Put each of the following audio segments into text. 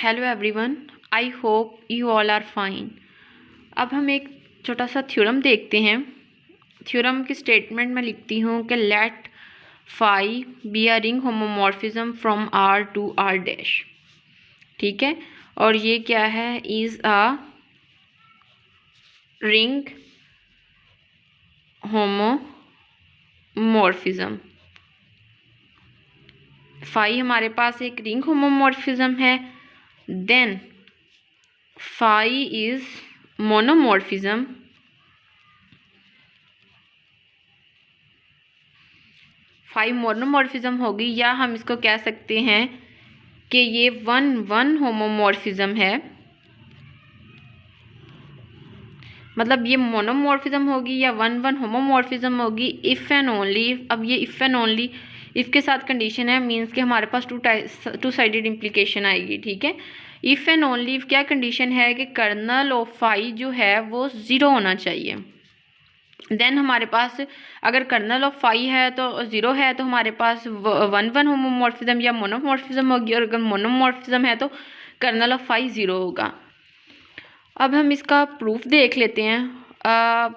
Hello everyone, I hope you all are fine. अब हम एक छोटा सा थ्योरम देखते हैं। थ्योरम की स्टेटमेंट में लिखती हूँ कि let phi be a ring homomorphism from R to R dash. ठीक है, और ये क्या है? Is a ring homomorphism. Phi हमारे पास एक रिंग होमोमॉर्फिज्म है। Then phi is monomorphism. Phi monomorphism होगी, या हम इसको कह सकते हैं कि ये वन वन होमोमॉर्फिज्म है। मतलब ये मोनोमॉर्फिज्म होगी या वन वन होमोमॉर्फिज्म होगी इफ़ एंड ओनली। अब ये इफ़ एंड ओनली इफ़ के साथ कंडीशन है, मींस कि हमारे पास टू साइडेड इम्प्लीकेशन आएगी। ठीक है, इफ़ एंड ओनली इफ क्या कंडीशन है कि कर्नल ऑफ फाई जो है वो ज़ीरो होना चाहिए। देन हमारे पास अगर कर्नल ऑफ फाई है तो ज़ीरो है, तो हमारे पास वन वन होमोमॉर्फिज्म या मोनोमॉर्फिज्म होगी, और अगर मोनोमॉर्फिज्म है तो कर्नल ऑफ फाई ज़ीरो होगा। अब हम इसका प्रूफ देख लेते हैं।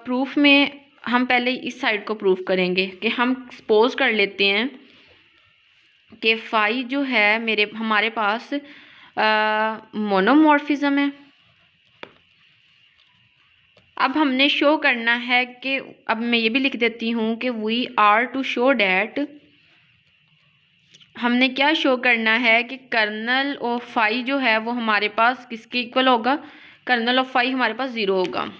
प्रूफ में हम पहले इस साइड को प्रूफ करेंगे कि हम सपोज कर लेते हैं कि फाई जो है हमारे पास मोनोमॉर्फिज्म है। अब हमने शो करना है कि, अब मैं ये भी लिख देती हूँ कि we are to show that, हमने क्या शो करना है कि कर्नल ऑफ फाई जो है वो हमारे पास किसके इक्वल होगा? कर्नल ऑफ फाई हमारे पास ज़ीरो होगा।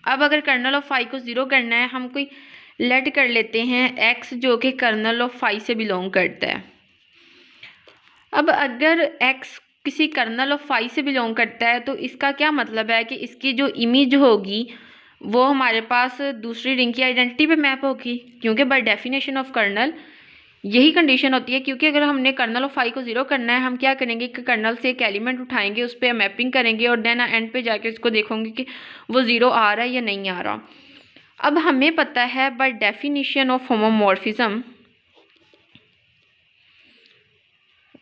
अब अगर कर्नल ऑफ फाई को ज़ीरो करना है, हम कोई लेट कर लेते हैं एक्स जो कि कर्नल ऑफ फाई से बिलोंग करता है। अब अगर एक्स किसी कर्नल ऑफ फाई से बिलोंग करता है तो इसका क्या मतलब है कि इसकी जो इमेज होगी वो हमारे पास दूसरी रिंग की आइडेंटिटी पे मैप होगी, क्योंकि बाय डेफिनेशन ऑफ कर्नल यही कंडीशन होती है। क्योंकि अगर हमने कर्नल ऑफ फाई को ज़ीरो करना है, हम क्या करेंगे कि कर्नल से एक एलिमेंट उठाएंगे, उस पर मैपिंग करेंगे और देन एंड पे जाके इसको देखोगे कि वो ज़ीरो आ रहा है या नहीं आ रहा। अब हमें पता है by definition of homomorphism,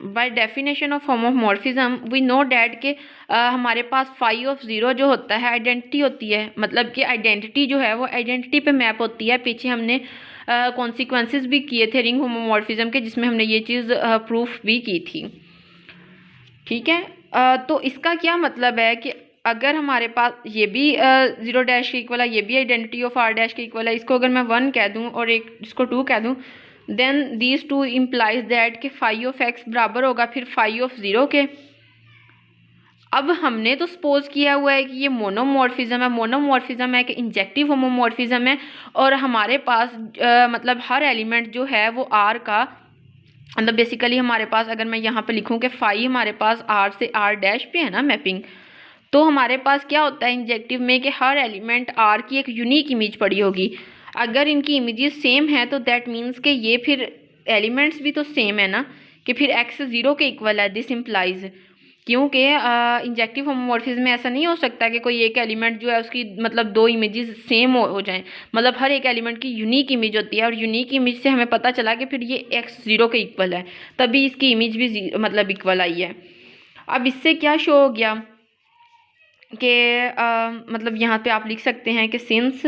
by definition of homomorphism we know that के हमारे पास फाई ऑफ ज़ीरो जो होता है आइडेंटिटी होती है। मतलब कि आइडेंटिटी जो है वो आइडेंटिटी पे मैप होती है। पीछे हमने कॉन्सिक्वेंसेस भी किए थे रिंग होमोमॉर्फिज्म के, जिसमें हमने ये चीज़ प्रूफ भी की थी। ठीक है, तो इसका क्या मतलब है कि अगर हमारे पास ये भी ज़ीरो डैश के इक्वल है, ये भी आइडेंटिटी ऑफ आर डैश के इक्वल है, इसको अगर मैं वन कह दूँ और एक इसको टू कह दूँ, then these two implies that कि फाई ऑफ एक्स बराबर होगा फिर फाई ऑफ ज़ीरो के। अब हमने तो सपोज किया हुआ है कि ये मोनोमॉर्फिज्म है। मोनोमॉर्फिज्म है कि इंजेक्टिव होमोमॉर्फिज्म है, और हमारे पास मतलब हर एलिमेंट जो है वो आर का, मतलब बेसिकली हमारे पास अगर मैं यहाँ पे लिखूँ कि फाई हमारे पास आर से आर डैश पे है ना मैपिंग, तो हमारे पास क्या होता है इंजेक्टिव में कि हर एलिमेंट आर की एक यूनिक इमेज पड़ी होगी। अगर इनकी इमेजेस सेम है तो दैट मीन्स कि ये फिर एलिमेंट्स भी तो सेम है ना, कि फिर एक्स ज़ीरो के इक्वल है। दिस इम्प्लाइज, क्योंकि इंजेक्टिव होमोमॉर्फिज्म में ऐसा नहीं हो सकता कि कोई एक एलिमेंट जो है उसकी मतलब दो इमेजेस सेम हो जाएं। मतलब हर एक एलिमेंट की यूनिक इमेज होती है, और यूनिक इमेज से हमें पता चला कि फिर ये एक्स ज़ीरो के इक्वल है, तभी इसकी इमेज भी मतलब इक्वल आई है। अब इससे क्या शो हो गया कि मतलब यहाँ पे आप लिख सकते हैं कि since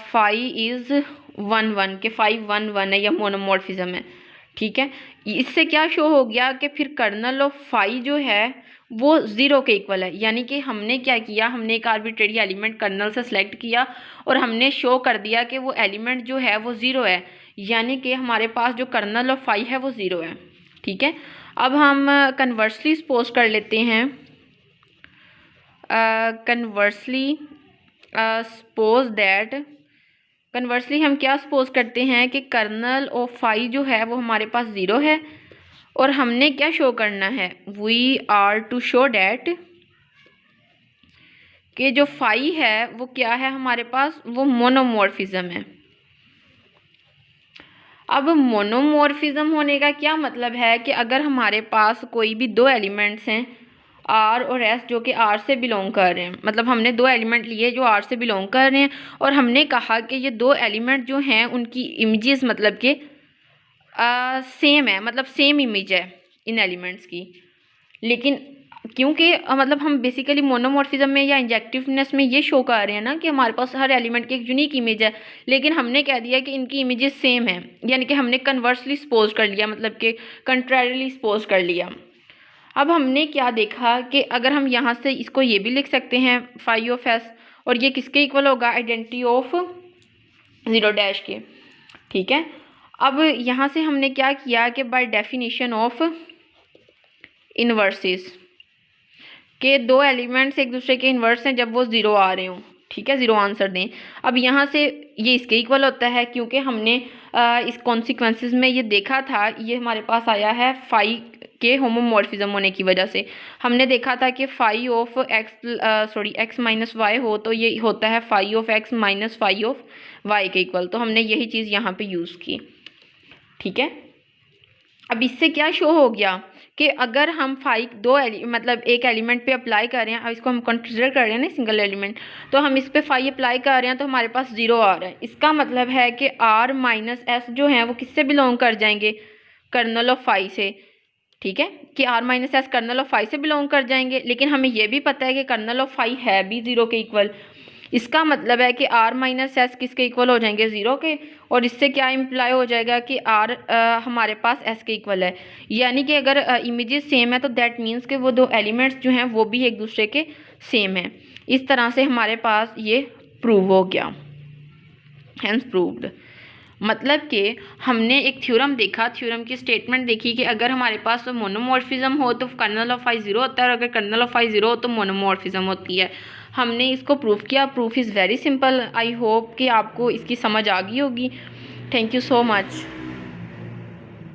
phi is one one, के फाई वन वन है या मोनोमॉर्फिज्म है। ठीक है, इससे क्या शो हो गया कि फिर कर्नल ऑफ फाई जो है वो ज़ीरो के इक्वल है। यानी कि हमने क्या किया, हमने एक आर्बिट्रेरी एलिमेंट कर्नल से सिलेक्ट किया और हमने शो कर दिया कि वो एलिमेंट जो है वो ज़ीरो है, यानी कि हमारे पास जो कर्नल ऑफ फाई है वो ज़ीरो है। ठीक है, अब हम कन्वर्सली सपोज कर लेते हैं, कन्वर्सली सपोज दैट, कन्वर्सली हम क्या सपोज करते हैं कि कर्नल ऑफ फाई जो है वो हमारे पास ज़ीरो है, और हमने क्या शो करना है, we are to show that कि जो फाई है वो क्या है हमारे पास, वो मोनोमॉर्फिज्म है। अब मोनोमॉर्फिज्म होने का क्या मतलब है कि अगर हमारे पास कोई भी दो एलिमेंट्स हैं आर और एस जो कि आर से बिलोंग कर रहे हैं, मतलब हमने दो एलिमेंट लिए जो आर से बिलोंग कर रहे हैं, और हमने कहा कि ये दो एलिमेंट जो हैं उनकी इमेजेस मतलब कि सेम है, मतलब सेम इमेज है इन एलिमेंट्स की। लेकिन क्योंकि मतलब हम बेसिकली मोनोमॉर्फिज्म में या इंजेक्टिवनेस में ये शो कर रहे हैं ना कि हमारे पास हर एलिमेंट की एक यूनिक इमेज है, लेकिन हमने कह दिया कि इनकी इमेजेस सेम है, यानी कि हमने कन्वर्सली सपोज कर लिया, मतलब कि कंट्रारिली सपोज कर लिया। अब हमने क्या देखा कि अगर हम यहाँ से इसको ये भी लिख सकते हैं फाई ऑफ एस, और ये किसके इक्वल होगा, आइडेंटिटी ऑफ ज़ीरो डैश के। ठीक है, अब यहाँ से हमने क्या किया कि बाय डेफिनेशन ऑफ इन्वर्सेस के दो एलिमेंट्स एक दूसरे के इन्वर्स हैं जब वो ज़ीरो आ रहे हों। ठीक है, ज़ीरो आंसर दें। अब यहाँ से ये इसके इक्वल होता है, क्योंकि हमने इस कॉन्सिक्वेंसेस में ये देखा था, ये हमारे पास आया है फाई के होमोमॉर्फिज्म होने की वजह से। हमने देखा था कि phi of X minus Y हो तो ये होता है phi of X minus phi of Y के इक्वल, तो हमने यही चीज़ यहाँ पे यूज़ की। ठीक है, अब इससे क्या शो हो गया कि अगर हम फाई मतलब एक एलिमेंट पे अप्लाई कर रहे हैं, अब इसको हम कंसिडर कर रहे हैं ना सिंगल एलिमेंट, तो हम इस पे फाई अप्लाई कर रहे हैं तो हमारे पास ज़ीरो आ रहा है। इसका मतलब है कि आर माइनस एस जो हैं वो किससे बिलोंग कर जाएंगे, कर्नल ऑफ फाई से। ठीक है, कि R minus S kernel of phi से बिलोंग कर जाएंगे, लेकिन हमें ये भी पता है कि कर्नल ऑफ फाई है भी ज़ीरो के इक्वल। इसका मतलब है कि आर माइनस एस किसके इक्वल हो जाएंगे, ज़ीरो के, और इससे क्या इम्प्लाई हो जाएगा कि आर हमारे पास एस के इक्वल है। यानी कि अगर इमेजेस सेम है तो दैट मीन्स कि वो दो एलिमेंट्स जो हैं वो भी एक दूसरे के सेम हैं। इस तरह से हमारे पास ये प्रूव हो गया, हैंस प्रूव्ड। मतलब कि हमने एक थ्योरम देखा, थ्योरम की स्टेटमेंट देखी कि अगर हमारे पास मोनोमॉर्फिज्म हो तो कर्नल ऑफ फाई ज़ीरो होता है, और अगर कर्नल ऑफ फाई ज़ीरो हो तो मोनोमॉर्फिज्म होती है। हमने इसको प्रूफ किया। Proof is very simple. I hope कि आपको इसकी समझ आ गई होगी। Thank you so much.